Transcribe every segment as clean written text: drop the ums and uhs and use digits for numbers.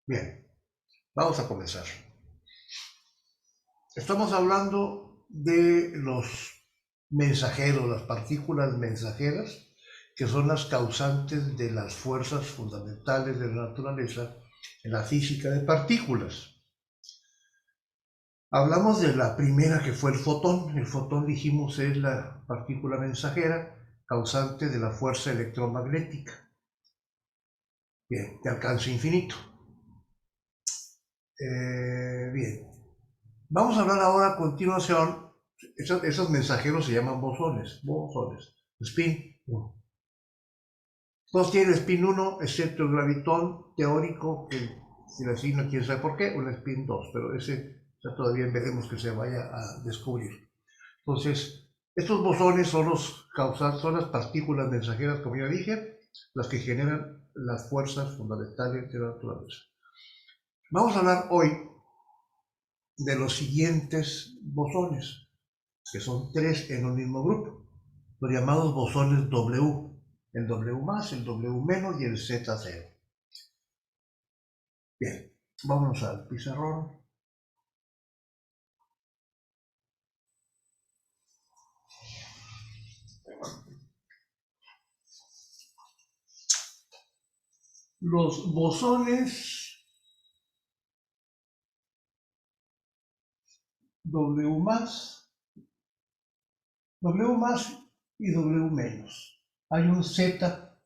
Bien, vamos a comenzar. Estamos hablando de los mensajeros, las partículas mensajeras, que son las causantes de las fuerzas fundamentales de la naturaleza en la física de partículas. Hablamos de la primera que fue el fotón. El fotón, dijimos, es la partícula mensajera causante de la fuerza electromagnética. Bien, de alcance infinito. Bien, vamos a hablar ahora a continuación. Esos mensajeros se llaman bosones, spin 1. Todos tienen spin 1, excepto el gravitón teórico, que si lo asigna quién sabe por qué, un spin 2, pero ese ya todavía veremos que se vaya a descubrir. Entonces, estos bosones son las partículas mensajeras, como ya dije, las que generan las fuerzas fundamentales de la naturaleza. Vamos a hablar hoy de los siguientes bosones, que son tres en un mismo grupo, los llamados bosones W, el W más, el W menos y el Z0. Bien, vámonos al pizarrón. Los bosones W más, W más y W menos. Hay un Z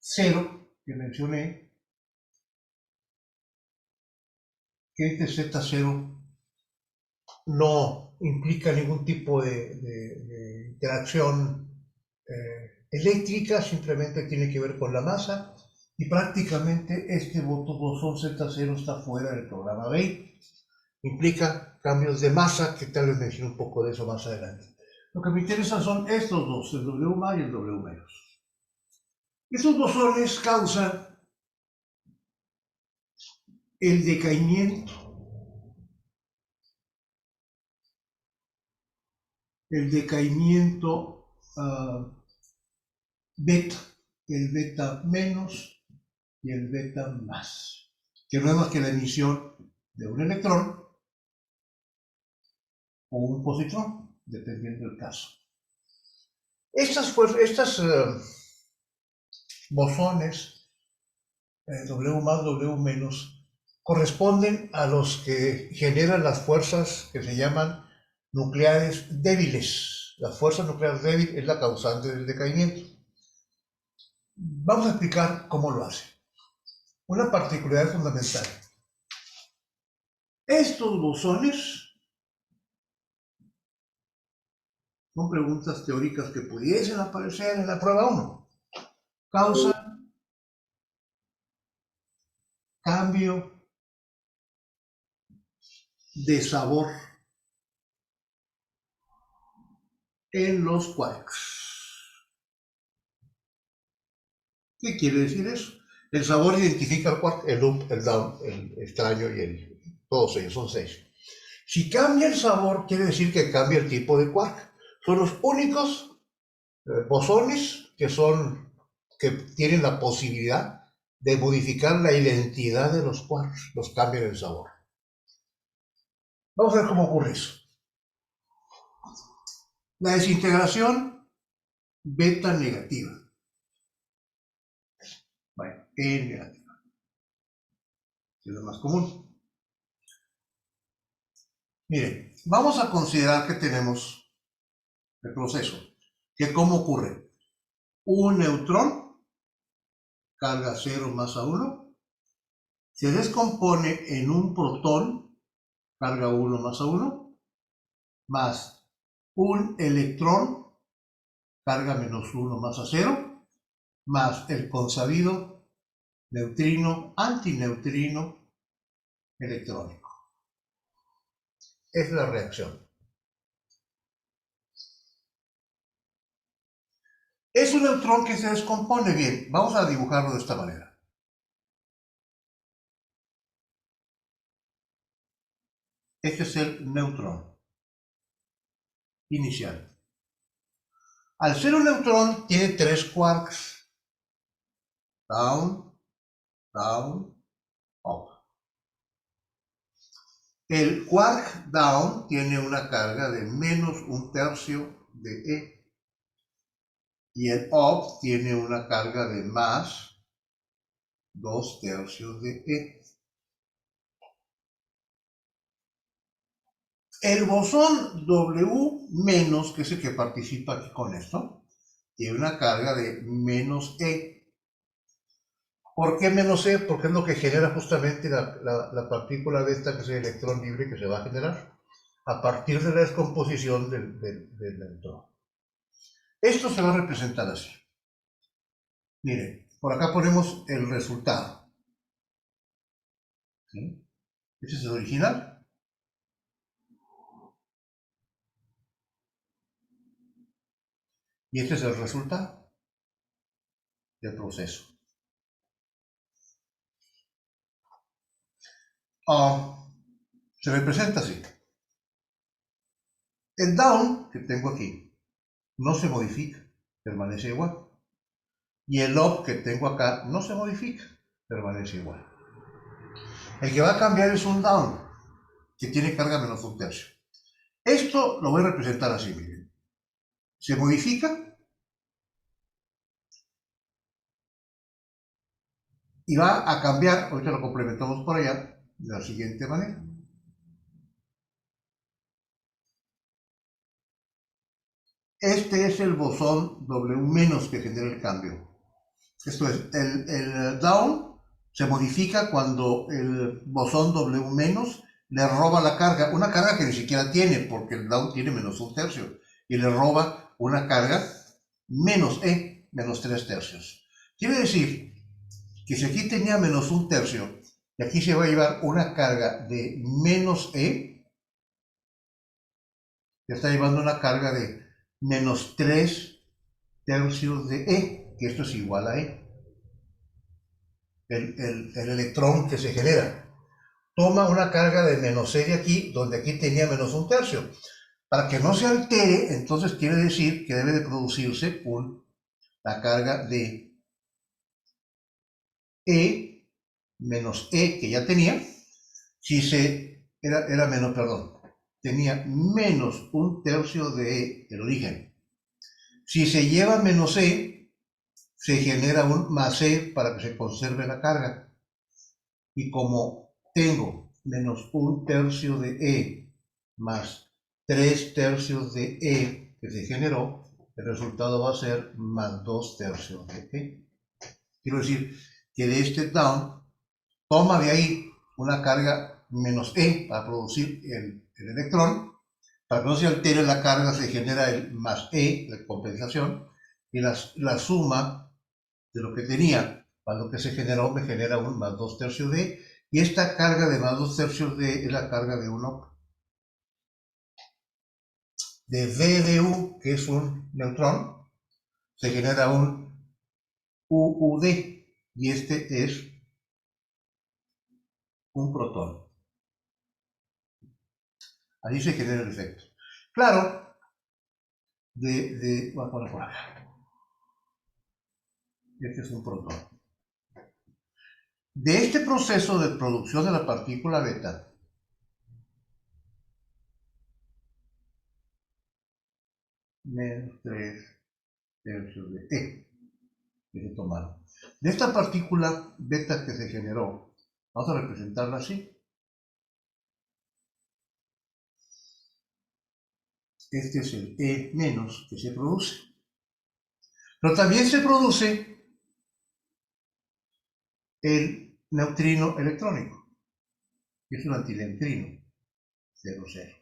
cero que mencioné, que este Z0 no implica ningún tipo de interacción eléctrica, simplemente tiene que ver con la masa y prácticamente este bosón Z0 está fuera del programa BEI. Implica cambios de masa, que tal vez menciono un poco de eso más adelante. Lo que me interesa son estos dos, el W más y el W menos. Estos bosones causan el decaimiento beta, el beta menos y el beta más, que no es más que la emisión de un electrón o un positrón, dependiendo del caso. Estas bosones W más, W menos, corresponden a los que generan las fuerzas que se llaman nucleares débiles. La fuerza nuclear débil es la causante del decaimiento. Vamos a explicar cómo lo hace. Una particularidad fundamental. Estos bosones son preguntas teóricas que pudiesen aparecer en la prueba 1. Causan cambio de sabor en los quarks. ¿Qué quiere decir eso? El sabor identifica el quark, el up, el down, el extraño y el... Todos ellos son 6. Si cambia el sabor, quiere decir que cambia el tipo de quark. Son los únicos bosones que tienen la posibilidad de modificar la identidad de los quarks, los cambian el sabor. Vamos a ver cómo ocurre eso. La desintegración beta negativa. Bueno, E negativa, es lo más común. Miren, vamos a considerar que tenemos el proceso. ¿Que cómo ocurre? Un neutrón, carga 0 masa 1, se descompone en un protón, carga 1 masa 1, más un electrón, carga menos 1 masa 0, más el consabido neutrino, antineutrino electrónico. Es la reacción. Es un neutrón que se descompone. Bien, vamos a dibujarlo de esta manera. Este es el neutrón inicial. Al ser un neutrón, tiene 3 quarks. Down, down, up. El quark down tiene una carga de menos 1/3 de E. Y el up tiene una carga de más 2/3 de E. El bosón W-, que es el que participa aquí con esto, tiene una carga de menos E. ¿Por qué menos E? Porque es lo que genera justamente la partícula beta, que es el electrón libre que se va a generar a partir de la descomposición del neutrón. Esto se va a representar así. Miren, por acá ponemos el resultado. ¿Sí? Este es el original. Y este es el resultado del proceso. Se representa así. El down que tengo aquí no se modifica, permanece igual. Y el up que tengo acá no se modifica, permanece igual. El que va a cambiar es un down, que tiene carga menos 1/3. Esto lo voy a representar así, miren. Se modifica y va a cambiar, ahorita lo complementamos por allá, de la siguiente manera. Este es el bosón W- que genera el cambio. Esto es, el down se modifica cuando el bosón W- le roba la carga, una carga que ni siquiera tiene, porque el down tiene menos 1/3, y le roba una carga menos E, menos 3/3. Quiere decir que si aquí tenía menos 1/3, y aquí se va a llevar una carga de menos E, ya está llevando una carga de menos 3/3 de E, que esto es igual a E. El electrón que se genera toma una carga de menos E de aquí, donde aquí tenía menos 1/3. Para que no se altere, entonces quiere decir que debe de producirse la carga de E menos E que ya tenía. Si era menos, perdón, tenía menos 1/3 de E, el origen. Si se lleva menos E, se genera un más E para que se conserve la carga. Y como tengo menos 1/3 de E más 3/3 de E que se generó, el resultado va a ser más 2/3 de E. Quiero decir que de este down toma de ahí una carga menos E para producir el electrón. Para que no se altere la carga, se genera el más E, la compensación, y la suma de lo que tenía para lo que se generó me genera un más 2/3 de E, y esta carga de más 2/3 de E es la carga de 1 de V de U, que es un neutrón, se genera un UUD, y este es un protón. Ahí se genera el efecto. Claro, voy a poner por acá. Este es un protón. De este proceso de producción de la partícula beta, menos 3/3 de E, que se tomaron. De esta partícula beta que se generó, vamos a representarla así. Este es el E- que se produce. Pero también se produce el neutrino electrónico, que es un antineutrino, 0,0.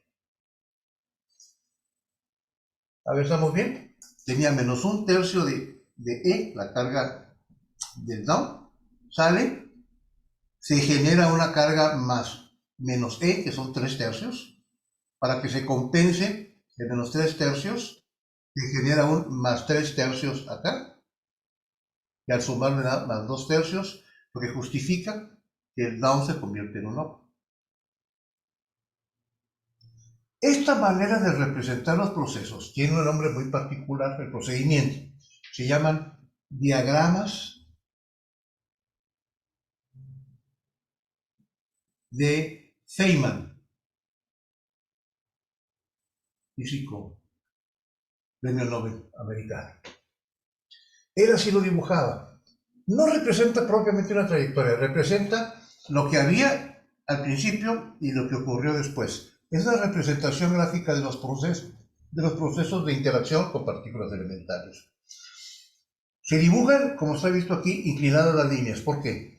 A ver, ¿estamos bien? Tenía menos 1/3 de E, la carga del down, sale, se genera una carga más menos E, que son 3/3, para que se compense el menos 3/3, se genera un más 3/3 acá, y al sumarle más 2/3, lo que justifica que el down se convierte en un up. Esta manera de representar los procesos tiene un nombre muy particular, el procedimiento. Se llaman diagramas de Feynman, físico, premio Nobel americano. Él así lo dibujaba. No representa propiamente una trayectoria, representa lo que había al principio y lo que ocurrió después. Es la representación gráfica de los procesos de interacción con partículas elementales. Se dibujan, como está visto aquí, inclinadas las líneas. ¿Por qué?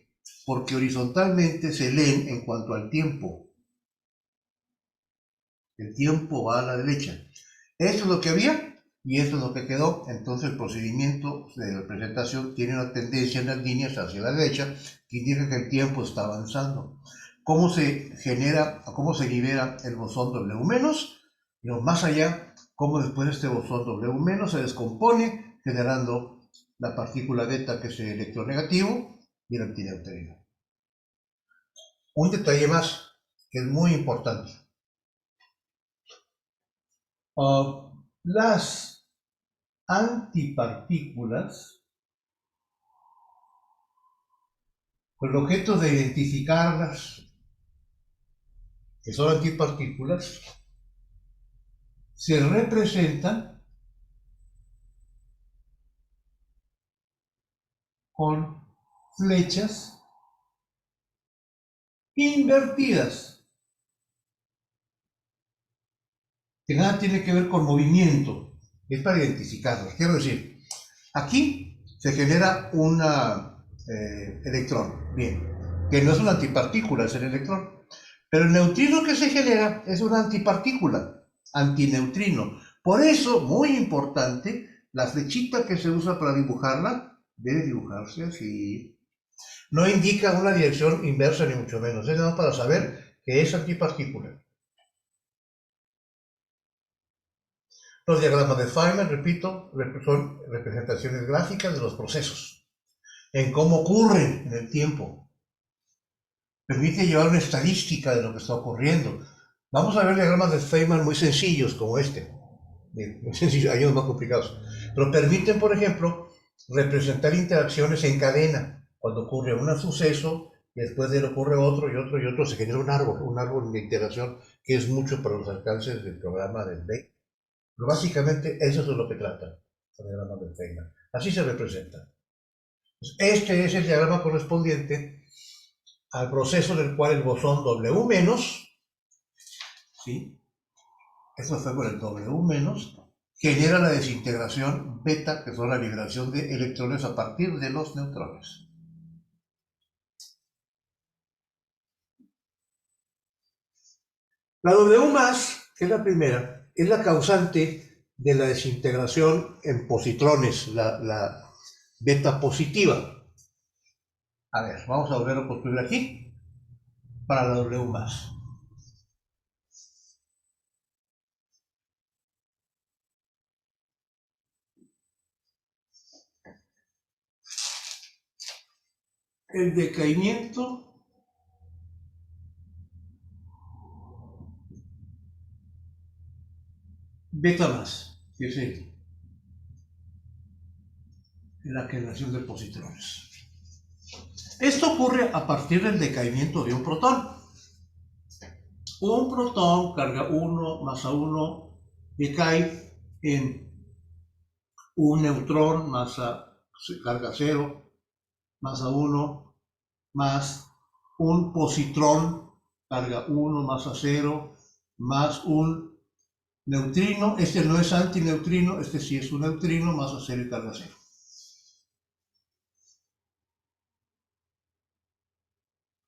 Porque horizontalmente se leen en cuanto al tiempo. El tiempo va a la derecha. Esto es lo que había y esto es lo que quedó. Entonces el procedimiento de representación tiene una tendencia en las líneas hacia la derecha, que indica que el tiempo está avanzando. ¿Cómo se genera, cómo se libera el bosón W-? Y más allá, cómo después este bosón W- se descompone, generando la partícula beta, que es el electronegativo, y el antineutrino. Un detalle más, que es muy importante. Las antipartículas, con el objeto de identificarlas, que son antipartículas, se representan con flechas invertidas, que nada tiene que ver con movimiento, es para identificarlos. Quiero decir, aquí se genera un electrón, bien, que no es una antipartícula, es el electrón. Pero el neutrino que se genera es una antipartícula, antineutrino. Por eso, muy importante, la flechita que se usa para dibujarla debe dibujarse así. No indica una dirección inversa ni mucho menos, es nada más para saber que es antipartícula. Los diagramas de Feynman, repito, son representaciones gráficas de los procesos, en cómo ocurren en el tiempo. Permite llevar una estadística de lo que está ocurriendo. Vamos a ver diagramas de Feynman muy sencillos como este. Muy sencillos, hay unos más complicados. Pero permiten, por ejemplo, representar interacciones en cadena. Cuando ocurre un suceso y después de él ocurre otro y otro y otro, se genera un árbol de interacción que es mucho para los alcances del programa del BEC. Pero básicamente eso es de lo que trata el diagrama de Feynman. Así se representa. Este es el diagrama correspondiente al proceso en el cual el bosón W-, ¿sí? Eso fue por el W-, genera la desintegración beta, que son la liberación de electrones a partir de los neutrones. La W+, que es la primera, es la causante de la desintegración en positrones, la beta positiva. A ver, vamos a volver a construir aquí para la W+. El decaimiento beta+, que es la generación de positrones. Esto ocurre a partir del decaimiento de un protón. Un protón, carga 1, masa 1, decae en un neutrón, carga 0, masa 1, más un positrón, carga 1, masa 0, más un neutrino. Este no es antineutrino, este sí es un neutrino, masa 0 y carga 0.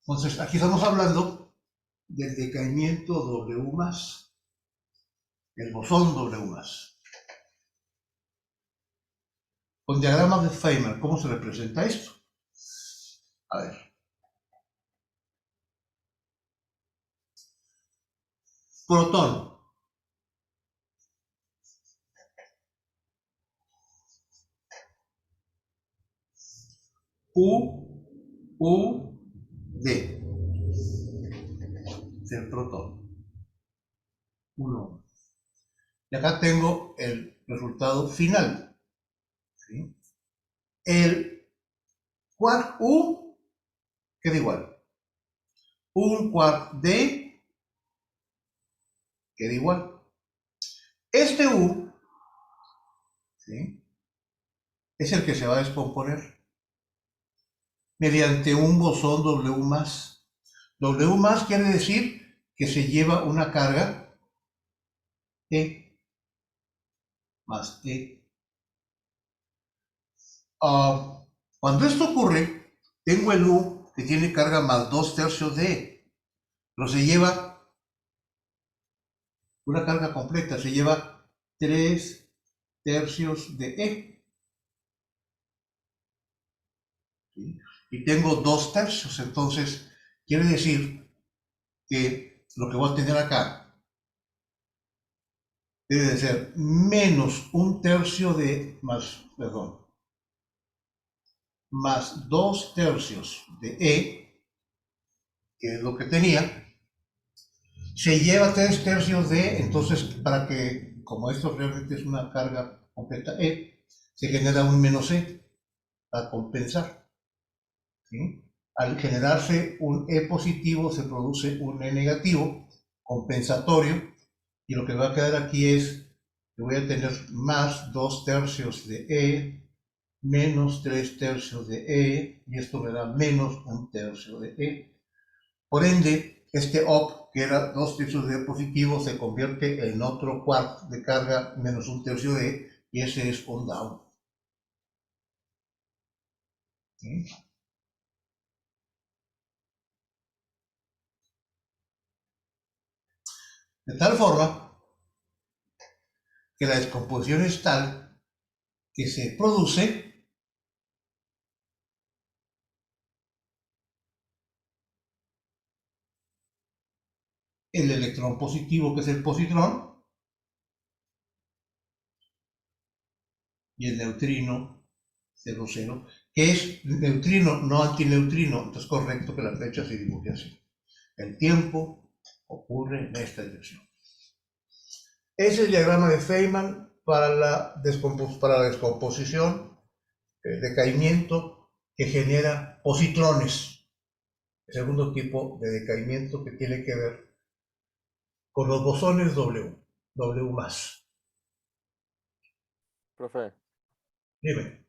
Entonces, aquí estamos hablando del decaimiento W+, el bosón W+. Con diagramas de Feynman, ¿cómo se representa esto? A ver. Protón. D. Del protón. 1. Y acá tengo el resultado final. ¿Sí? El quark U queda igual. un quark D queda igual. Este U, ¿sí?, es el que se va a descomponer mediante un bosón W+. W+ quiere decir que se lleva una carga E más E. Cuando esto ocurre, tengo el U que tiene carga más 2/3 de E, pero se lleva una carga completa, se lleva 3/3 de E. ¿Sí? Y tengo 2/3, entonces quiere decir que lo que voy a tener acá debe de ser menos 1/3 de, más 2/3 de E, que es lo que tenía, se lleva 3/3 de, entonces para que, como esto realmente es una carga completa E, se genera un menos E para compensar. ¿Sí? Al generarse un E positivo se produce un E negativo compensatorio, y lo que va a quedar aquí es que voy a tener más 2/3 de E menos 3/3 de E, y esto me da menos 1/3 de E. Por ende, este up, que era 2/3 de E positivo, se convierte en otro quark de carga menos 1/3 de E, y ese es un down. ¿Sí? De tal forma que la descomposición es tal que se produce el electrón positivo, que es el positrón, y el neutrino 0,0, que es neutrino, no antineutrino. Entonces es correcto que la flecha se dibuje así. El tiempo ocurre en esta dirección. Ese es el diagrama de Feynman para la descomposición, el decaimiento que genera positrones. El segundo tipo de decaimiento que tiene que ver con los bosones W+. Profe, Dime.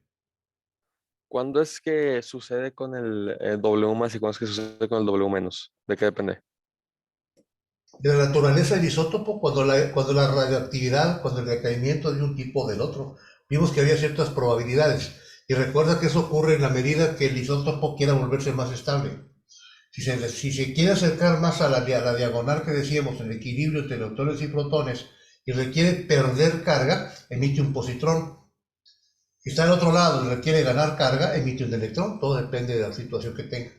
¿cuándo es que sucede con el W más y cuándo es que sucede con el W menos? ¿De qué depende? De la naturaleza del isótopo, cuando la radioactividad, cuando el decaimiento de un tipo o del otro, vimos que había ciertas probabilidades. Y recuerda que eso ocurre en la medida que el isótopo quiera volverse más estable. Si se quiere acercar más a la diagonal que decíamos, el equilibrio entre neutrones y protones, y requiere perder carga, emite un positrón. Si está al otro lado y requiere ganar carga, emite un electrón. Todo depende de la situación que tenga.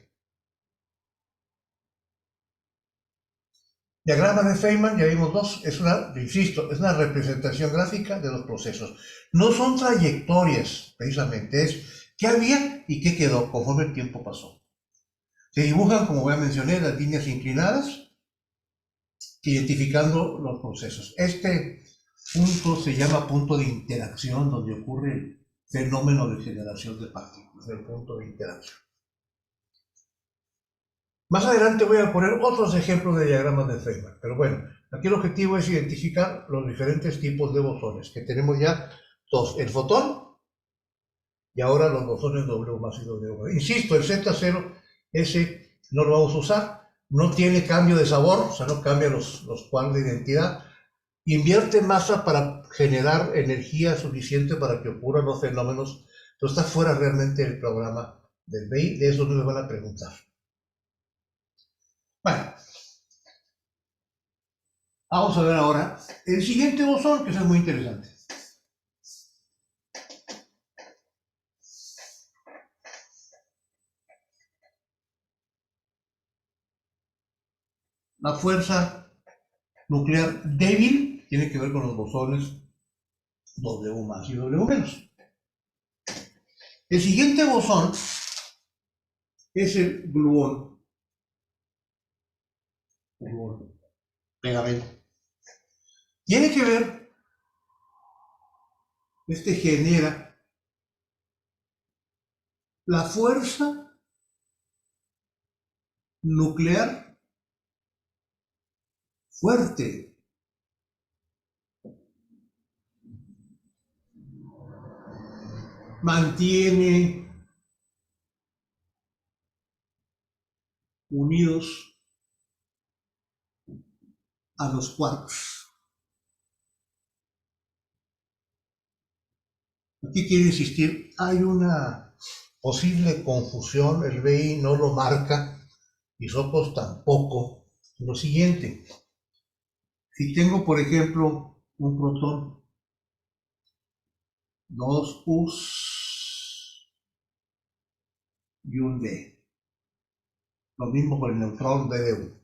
Diagrama de Feynman, ya vimos dos, insisto, es una representación gráfica de los procesos. No son trayectorias, precisamente, es qué había y qué quedó conforme el tiempo pasó. Se dibujan, como ya mencioné, las líneas inclinadas, identificando los procesos. Este punto se llama punto de interacción, donde ocurre el fenómeno de generación de partículas, el punto de interacción. Más adelante voy a poner otros ejemplos de diagramas de Feynman, pero bueno, aquí el objetivo es identificar los diferentes tipos de bosones, que tenemos ya dos, el fotón y ahora los bosones W+ y W-. Insisto, el Z0, ese no lo vamos a usar, no tiene cambio de sabor, o sea, no cambia los quarks de identidad, invierte masa para generar energía suficiente para que ocurran los fenómenos, pero está fuera realmente del programa del BEI, de eso no me van a preguntar. Bueno, vamos a ver ahora el siguiente bosón, que es muy interesante. La fuerza nuclear débil tiene que ver con los bosones W+ y W-. El siguiente bosón es el gluón. Pegamento. Tiene que ver, genera la fuerza nuclear fuerte. Mantiene unidos a los quarks. Aquí quiero insistir, hay una posible confusión, el BI no lo marca y Sopos tampoco. Lo siguiente, si tengo por ejemplo un protón, dos U's y un D, lo mismo con el neutrón B de U.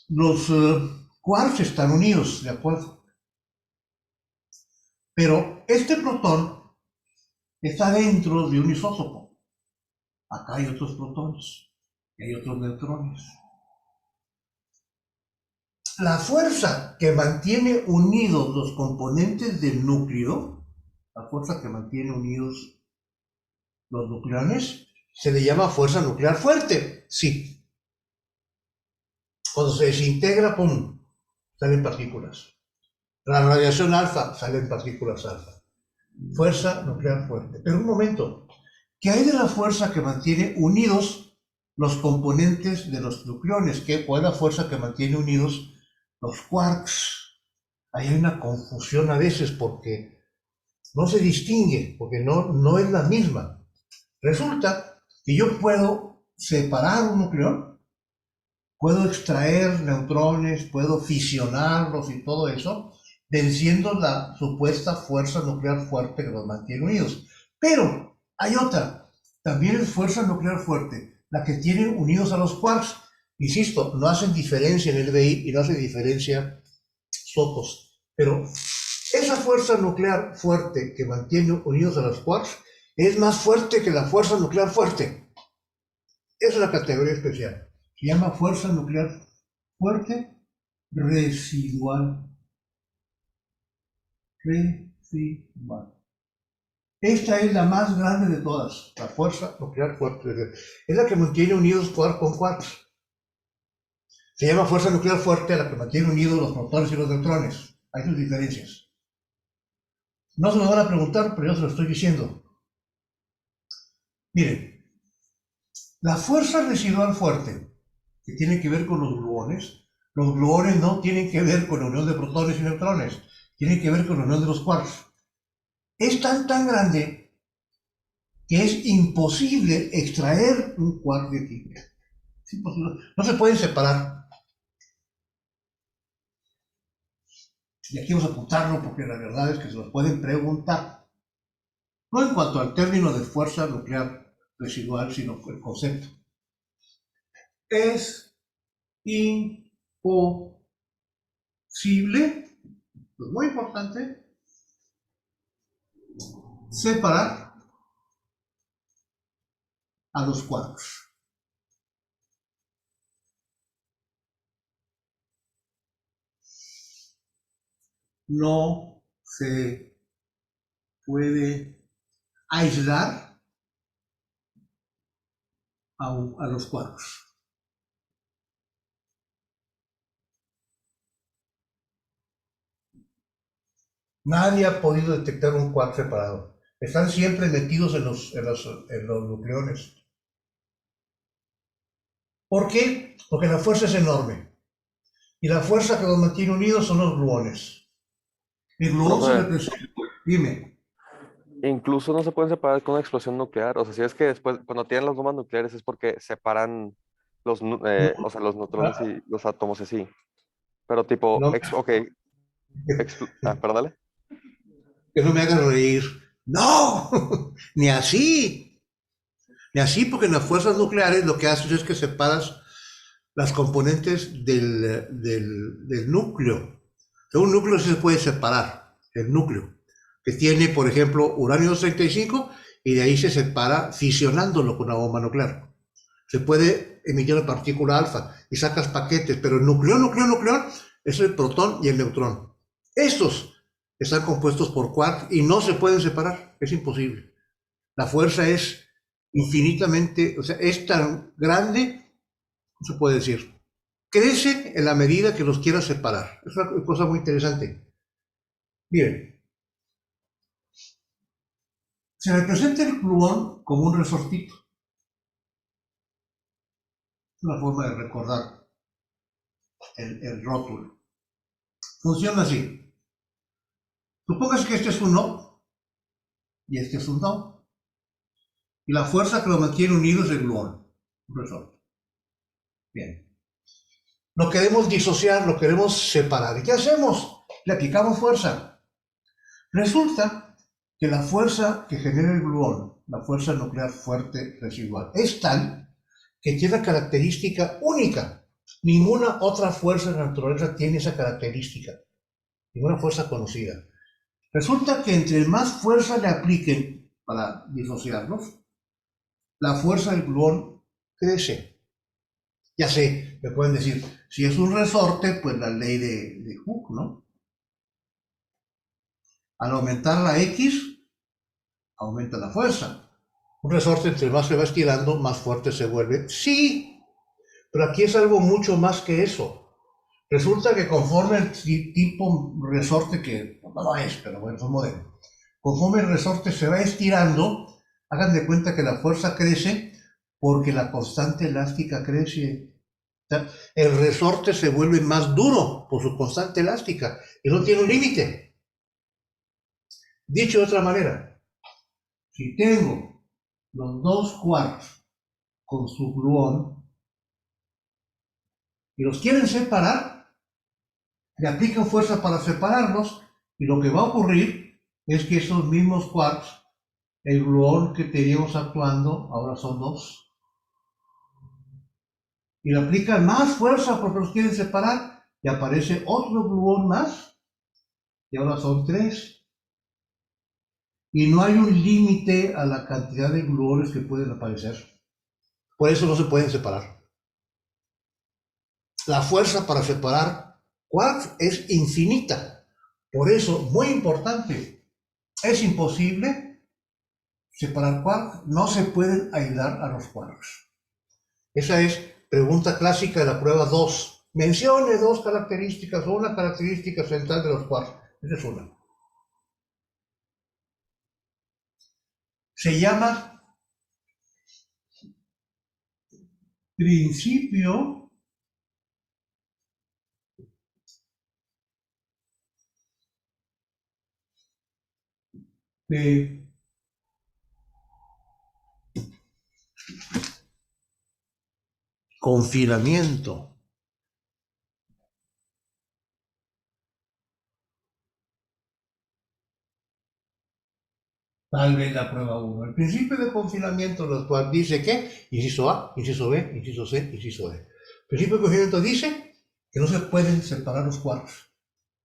Los quarks están unidos, ¿de acuerdo? Pero este protón está dentro de un isótopo. Acá hay otros protones y hay otros neutrones. La fuerza que mantiene unidos los componentes del núcleo, la fuerza que mantiene unidos los nucleones, se le llama fuerza nuclear fuerte. Sí. Cuando se desintegra, ¡pum!, salen partículas. La radiación alfa, salen partículas alfa. Fuerza nuclear fuerte. Pero un momento, ¿qué hay de la fuerza que mantiene unidos los componentes de los nucleones? ¿Cuál es la fuerza que mantiene unidos los quarks? Ahí hay una confusión a veces porque no se distingue, porque no es la misma. Resulta que yo puedo separar un nucleón, puedo extraer neutrones, puedo fisionarlos y todo eso, venciendo la supuesta fuerza nuclear fuerte que los mantiene unidos. Pero hay otra, también es fuerza nuclear fuerte, la que tienen unidos a los quarks. Insisto, no hacen diferencia en el BI y no hace diferencia Sopos. Pero esa fuerza nuclear fuerte que mantiene unidos a los quarks es más fuerte que la fuerza nuclear fuerte. Esa es la categoría especial. Se llama fuerza nuclear fuerte residual. Residual. Esta es la más grande de todas, la fuerza nuclear fuerte. Es la que mantiene unidos quark con quarks. Se llama fuerza nuclear fuerte a la que mantiene unidos los protones y los neutrones. Hay sus diferencias. No se lo van a preguntar, pero yo se lo estoy diciendo. Miren, la fuerza residual fuerte, que tiene que ver con los gluones no tienen que ver con la unión de protones y neutrones, tienen que ver con la unión de los quarks. Es tan grande que es imposible extraer un quark de aquí. Es imposible. No se pueden separar. Y aquí vamos a apuntarlo porque la verdad es que se los pueden preguntar. No en cuanto al término de fuerza nuclear residual, sino el concepto. Es imposible, es muy importante, separar a los quarks. No se puede aislar a los quarks. Nadie ha podido detectar un quark separado. Están siempre metidos en los nucleones. ¿Por qué? Porque la fuerza es enorme. Y la fuerza que los mantiene unidos son los gluones. El gluón se representa. Dime. Incluso no se pueden separar con una explosión nuclear. O sea, si es que después, cuando tienen las bombas nucleares es porque separan o sea, los neutrones y los átomos así. Pero tipo, No, ok, perdón, dale. que no me hagan reír. No, ni así. Ni así, porque en las fuerzas nucleares lo que haces es que separas las componentes del núcleo. O sea, un núcleo sí se puede separar, el núcleo, que tiene, por ejemplo, uranio 235, y de ahí se separa fisionándolo con una bomba nuclear. Se puede emitir la partícula alfa y sacas paquetes, pero el nucleón es el protón y el neutrón. Estos están compuestos por quarks y no se pueden separar, es imposible. La fuerza es infinitamente, o sea, es tan grande, no se puede decir. crece en la medida que los quieras separar. Es una cosa muy interesante. Bien, se representa el gluón como un resortito. Es una forma de recordar el rótulo. Funciona así. Supongas que este es un no y este es un no. Y la fuerza que lo mantiene unido es el gluón, un resorte. Bien. Lo queremos disociar, lo queremos separar. ¿Y qué hacemos? Le aplicamos fuerza. Resulta que la fuerza que genera el gluón, la fuerza nuclear fuerte residual, es tal que tiene una característica única. Ninguna otra fuerza en la naturaleza tiene esa característica. Ninguna fuerza conocida. Resulta que entre más fuerza le apliquen para disociarlos, la fuerza del gluón crece. Ya sé, me pueden decir, si es un resorte, pues la ley de Hooke, ¿no? Al aumentar la X, aumenta la fuerza. Un resorte, entre más se va estirando, más fuerte se vuelve. Sí, pero aquí es algo mucho más que eso. Resulta que conforme el tipo resorte, que no es, pero bueno, es un modelo, conforme el resorte se va estirando, hagan de cuenta que la fuerza crece porque la constante elástica crece. O sea, el resorte se vuelve más duro por su constante elástica y no tiene un límite. Dicho de otra manera, si tengo los dos quarks con su gluón y los quieren separar, le aplican fuerza para separarlos y lo que va a ocurrir es que esos mismos quarks, el gluón que teníamos actuando, ahora son dos. Y le aplican más fuerza porque los quieren separar y aparece otro gluón más y ahora son tres. Y no hay un límite a la cantidad de gluones que pueden aparecer. Por eso no se pueden separar. La fuerza para separar quarks es infinita. Por eso, muy importante, es imposible separar quarks, no se pueden aislar a los quarks. Esa es pregunta clásica de la prueba 2. Mencione dos características o una característica central de los quarks. Esa es una. Se llama principio de confinamiento. Tal vez la prueba 1. El principio de confinamiento, los cual dice que, inciso A, inciso B, inciso C, inciso D. El principio de confinamiento dice que no se pueden separar los quarks.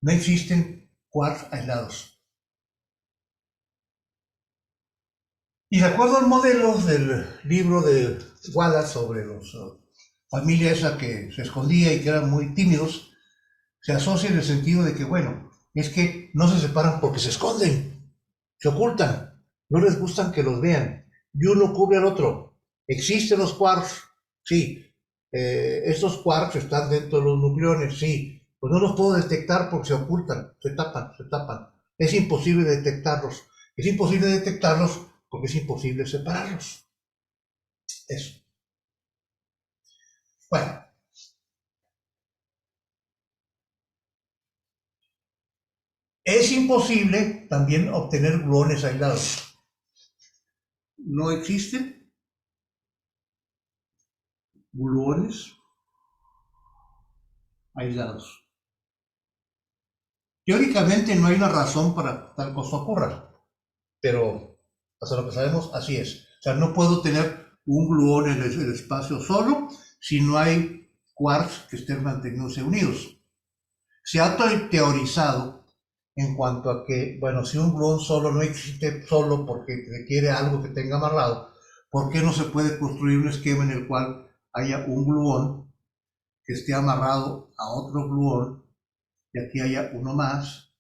No existen quarks aislados. Y de acuerdo al modelo del libro de Wallace sobre los familia esa que se escondía y que eran muy tímidos, se asocia en el sentido de que, bueno, es que no se separan porque se esconden, se ocultan, no les gustan que los vean, y uno cubre al otro. Existen los quarks, sí, estos quarks están dentro de los nucleones, sí, pues no los puedo detectar porque se ocultan, se tapan, se tapan. Es imposible detectarlos, es imposible detectarlos porque es imposible separarlos. Eso. Bueno, es imposible también obtener gluones aislados. No existen gluones aislados. Teóricamente no hay una razón para que tal cosa ocurra, pero hasta lo que sabemos así es. O sea, no puedo tener un gluón en el espacio solo si no hay quarks que estén manteniéndose unidos. Se ha teorizado en cuanto a que, bueno, si un gluón solo no existe solo porque requiere algo que tenga amarrado, ¿por qué no se puede construir un esquema en el cual haya un gluón que esté amarrado a otro gluón y aquí haya uno más,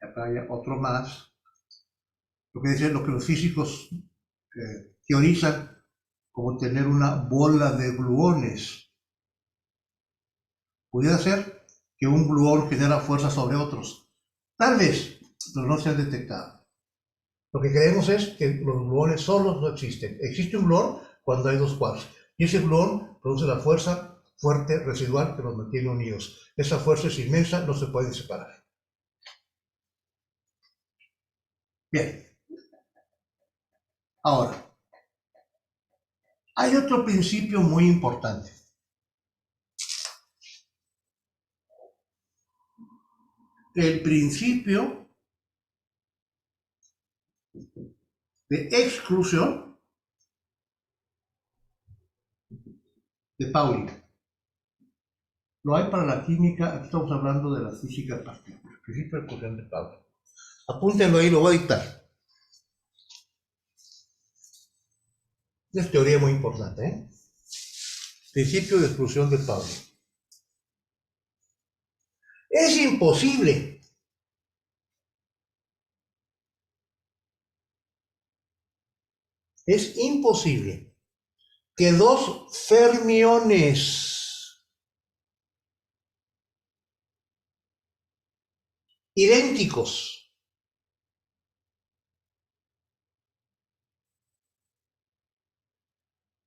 y acá haya otro más? Lo que los físicos teorizan como tener una bola de gluones. Pudiera ser que un gluón genera fuerza sobre otros. Tal vez, pero no se han detectado. Lo que creemos es que los gluones solos no existen. Existe un gluón cuando hay dos quarks. Y ese gluón produce la fuerza fuerte residual que los mantiene unidos. Esa fuerza es inmensa, no se puede separar. Bien. Ahora, hay otro principio muy importante. El principio de exclusión de Pauli. Lo hay para la química, aquí estamos hablando de la física de partículas. Principio de exclusión de Pauli. Apúntenlo ahí, lo voy a dictar. Es teoría muy importante, ¿eh? Principio de exclusión de Pauli. Es imposible que dos fermiones idénticos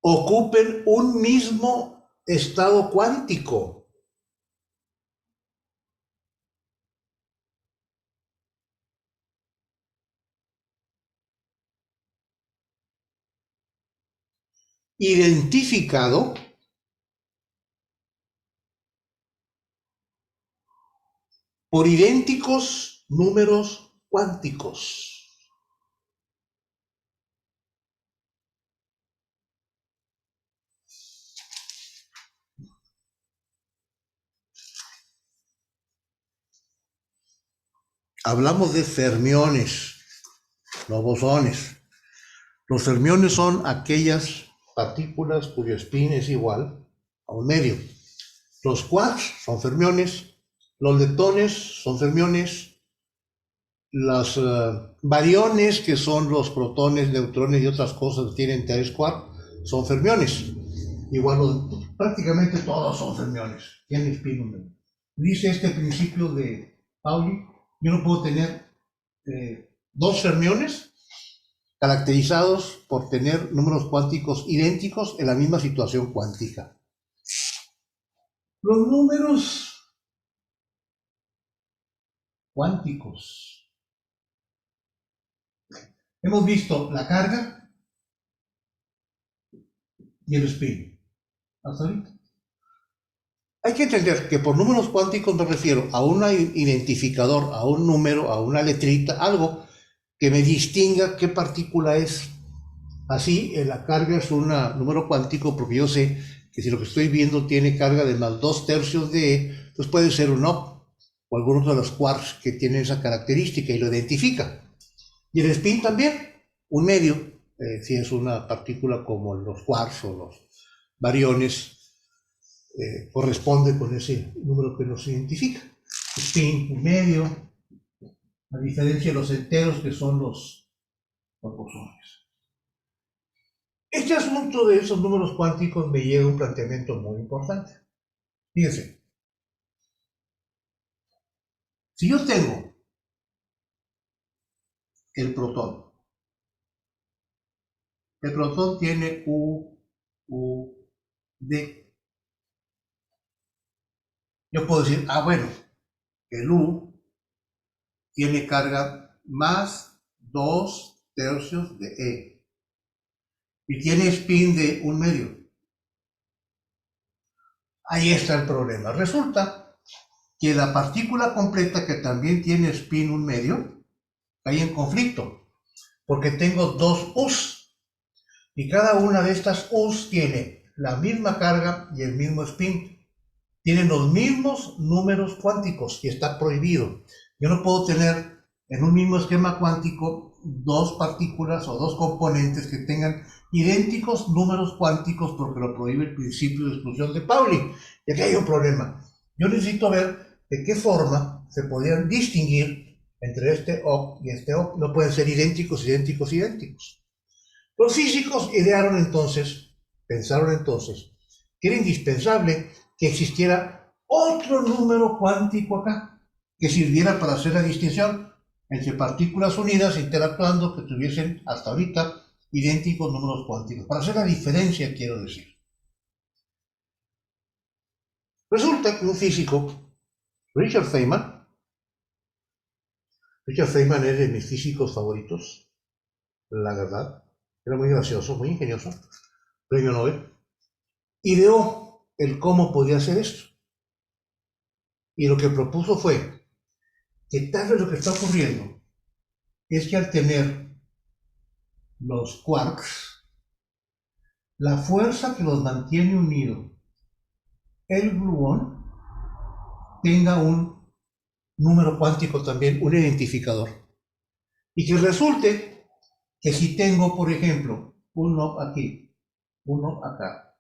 ocupen un mismo estado cuántico. Identificado por idénticos números cuánticos. Hablamos de fermiones, no bosones. Los fermiones son aquellas partículas cuyo spin es igual a un medio. Los quarks son fermiones, los leptones son fermiones, los bariones, que son los protones, neutrones y otras cosas que tienen 3 quarks, son fermiones. Igual prácticamente todos son fermiones, tienen spin un medio. Dice este principio de Pauli, yo no puedo tener dos fermiones caracterizados por tener números cuánticos idénticos en la misma situación cuántica. Los números cuánticos. Hemos visto la carga y el spin. ¿Hasta ahorita? Hay que entender que por números cuánticos me refiero a un identificador, a un número, a una letrita, algo que me distinga qué partícula es. Así, la carga es un número cuántico porque yo sé que si lo que estoy viendo tiene carga de más 2/3 de E, pues puede ser un O o algunos de los quarks que tienen esa característica y lo identifica. Y el spin también, un medio, si es una partícula como los quarks o los bariones, corresponde con ese número que nos identifica. Spin, un medio, a diferencia de los enteros que son los bosones. Este asunto de esos números cuánticos me lleva a un planteamiento muy importante. Fíjense, si yo tengo el protón tiene D. Yo puedo decir, bueno, el U tiene carga más 2/3 de E y tiene spin de un medio. Ahí está el problema. Resulta que la partícula completa, que también tiene spin un medio, cae en conflicto, porque tengo dos U's, y cada una de estas U's tiene la misma carga y el mismo spin. Tienen los mismos números cuánticos y está prohibido. Yo no puedo tener en un mismo esquema cuántico dos partículas o dos componentes que tengan idénticos números cuánticos porque lo prohíbe el principio de exclusión de Pauli. Y aquí hay un problema. Yo necesito ver de qué forma se podrían distinguir entre este O y este O. No pueden ser idénticos. Los físicos pensaron entonces, que era indispensable que existiera otro número cuántico acá, que sirviera para hacer la distinción entre partículas unidas interactuando que tuviesen hasta ahorita idénticos números cuánticos. Para hacer la diferencia, quiero decir. Resulta que un físico, Richard Feynman es de mis físicos favoritos, la verdad, era muy gracioso, muy ingenioso, premio Nobel, ideó el cómo podía hacer esto. Y lo que propuso fue que tal vez lo que está ocurriendo es que al tener los quarks, la fuerza que los mantiene unidos, el gluón, tenga un número cuántico también, un identificador. Y que resulte que si tengo, por ejemplo, uno aquí, uno acá,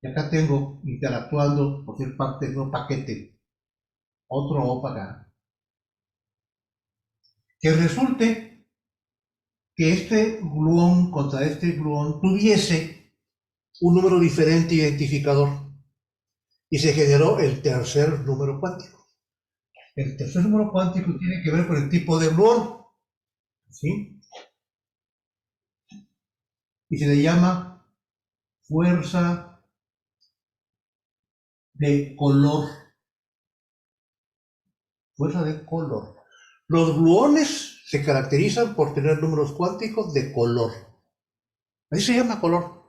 y acá tengo interactuando por ser parte de un paquete, otro O para acá, que resulte que este gluón contra este gluón tuviese un número diferente identificador y se generó el tercer número cuántico. El tercer número cuántico tiene que ver con el tipo de gluón, ¿sí? Y se le llama fuerza de color. Fuerza de color. Los gluones se caracterizan por tener números cuánticos de color. Ahí se llama color.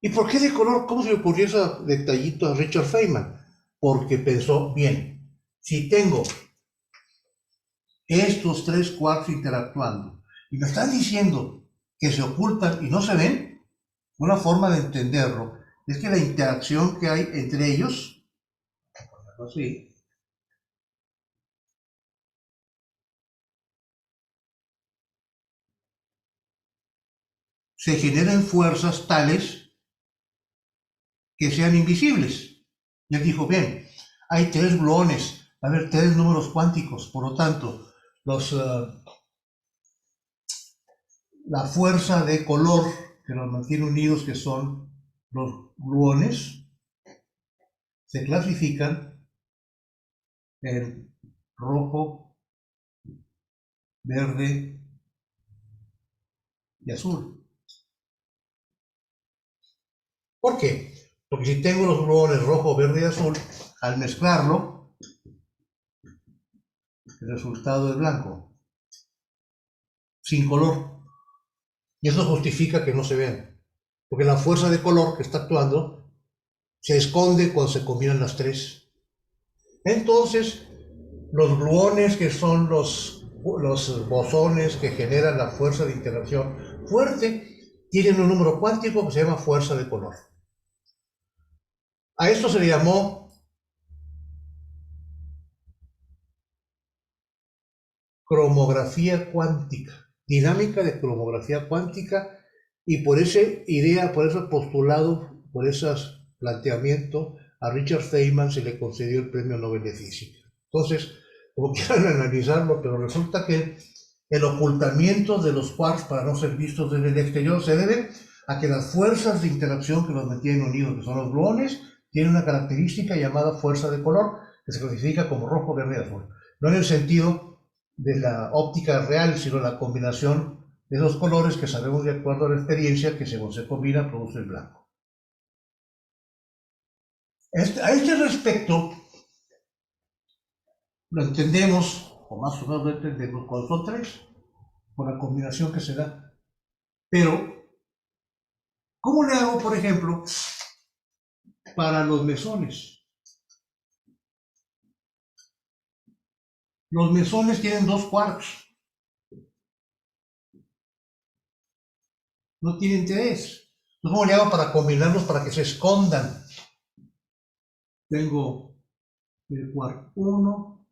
¿Y por qué de color? ¿Cómo se le ocurrió ese detallito a Richard Feynman? Porque pensó, bien, si tengo estos tres quarks interactuando y me están diciendo que se ocultan y no se ven, una forma de entenderlo es que la interacción que hay entre ellos, así, se generan fuerzas tales que sean invisibles. Y él dijo, bien, hay tres gluones, va a haber tres números cuánticos, por lo tanto, la fuerza de color que los mantiene unidos, que son los gluones, se clasifican en rojo, verde y azul. ¿Por qué? Porque si tengo los gluones rojo, verde y azul, al mezclarlo, el resultado es blanco, sin color. Y eso justifica que no se vean. Porque la fuerza de color que está actuando se esconde cuando se combinan las tres. Entonces, los gluones, que son los bosones que generan la fuerza de interacción fuerte, tienen un número cuántico que se llama fuerza de color. A esto se le llamó cromografía cuántica, dinámica de cromografía cuántica, y por esa idea, por ese postulado, por ese planteamiento, a Richard Feynman se le concedió el premio Nobel de Física. Entonces, como quieran analizarlo, pero resulta que el ocultamiento de los quarks para no ser vistos desde el exterior se debe a que las fuerzas de interacción que los mantienen unidos, que son los gluones, tienen una característica llamada fuerza de color, que se clasifica como rojo, verde y azul. No en el sentido de la óptica real, sino la combinación de dos colores que sabemos de acuerdo a la experiencia que según se combina produce el blanco. A este respecto, lo entendemos, o más o menos lo entendemos, cuando son tres, por la combinación que se da. Pero, ¿cómo le hago, por ejemplo, para los mesones? Los mesones tienen dos quarks, no tienen tres. Entonces, ¿cómo le hago para combinarlos para que se escondan? Tengo el quark 1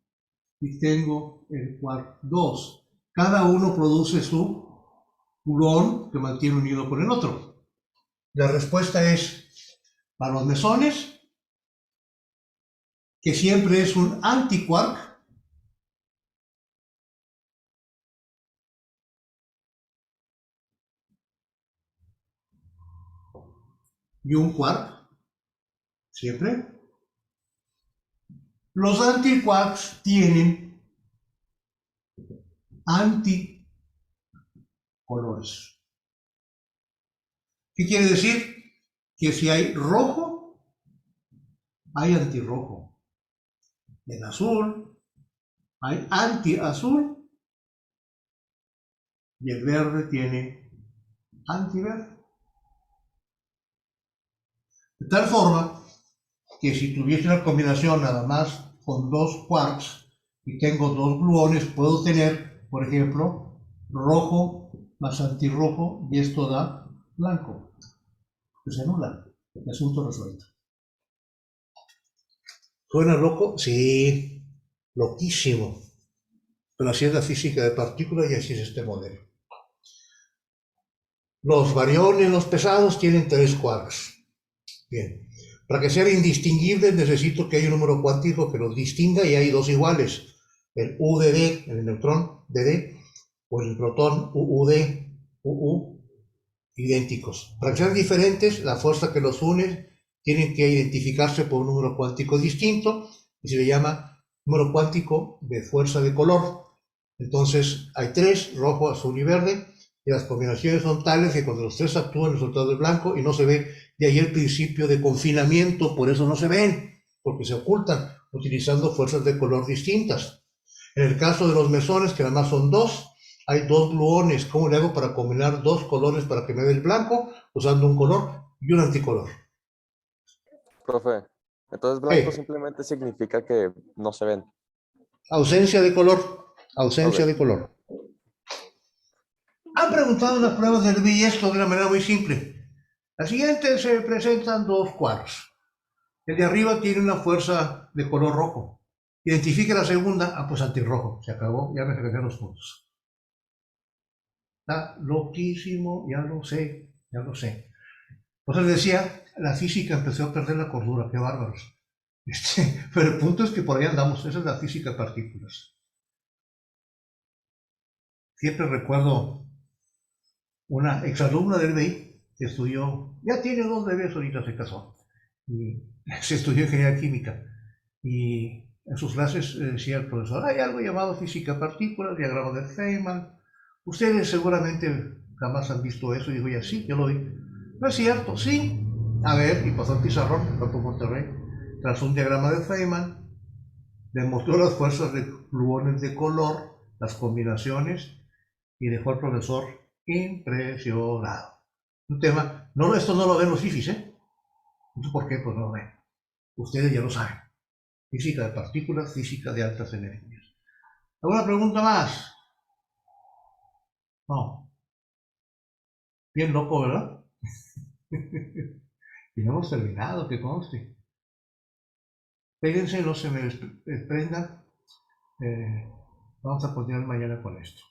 y tengo el quark 2. Cada uno produce su gluón que mantiene unido con el otro. La respuesta es, para los mesones, que siempre es un antiquark, y un quark, siempre. Los antiquarks tienen anticolores. ¿Qué quiere decir? Que si hay rojo, hay antirrojo. En azul, hay antiazul. Y el verde tiene antiverde. De tal forma que si tuviese una combinación nada más con dos quarks y tengo dos gluones, puedo tener, por ejemplo, rojo más antirrojo y esto da blanco. Que se anula. El asunto resuelto. ¿Suena loco? Sí, loquísimo. Pero así es la física de partículas y así es este modelo. Los bariones, los pesados, tienen 3 quarks. Bien. Para que sean indistinguibles necesito que haya un número cuántico que los distinga y hay dos iguales. El U de D, el neutrón de D, o el protón UUD, UU, idénticos. Para que sean diferentes, la fuerza que los une tienen que identificarse por un número cuántico distinto y se le llama número cuántico de fuerza de color. Entonces hay 3, rojo, azul y verde, y las combinaciones son tales que cuando los 3 actúan el resultado es blanco y no se ve. De ahí el principio de confinamiento, por eso no se ven, porque se ocultan utilizando fuerzas de color distintas. En el caso de los mesones, que nada más son 2, hay 2 gluones. ¿Cómo le hago para combinar 2 colores para que me dé el blanco? Usando un color y un anticolor. Profe, entonces blanco Hey, simplemente significa que no se ven. ausencia de color. Ausencia Ok, de color. Han preguntado en las pruebas del BI esto de una manera muy simple. La siguiente se presentan 2 quarks. El de arriba tiene una fuerza de color rojo. Identifique la segunda, pues antirrojo. Se acabó, ya me fregué los puntos. Está loquísimo, ya lo sé, ya lo sé. Pues les decía, la física empezó a perder la cordura, qué bárbaros. Pero el punto es que por ahí andamos, esa es la física de partículas. Siempre recuerdo una exalumna del BI que estudió, ya tiene 2 bebés, ahorita se casó, y se estudió ingeniería química. Y en sus clases decía el profesor, hay algo llamado física de partículas, diagrama de Feynman. Ustedes seguramente jamás han visto eso. Y digo, ya sí, yo lo vi. No es cierto, sí. A ver, y pasó el pizarrón, en Campo Monterrey, tras un diagrama de Feynman, demostró las fuerzas de gluones de color, las combinaciones, y dejó al profesor impresionado. Un tema, no, esto no lo ven los fifis, ¿eh? No sé por qué, pues no lo ven. Ustedes ya lo saben. Física de partículas, física de altas energías. ¿Alguna pregunta más? No. Bien loco, ¿verdad? Y no hemos terminado, que conste. Péguense, no se me desprendan. Vamos a continuar mañana con esto.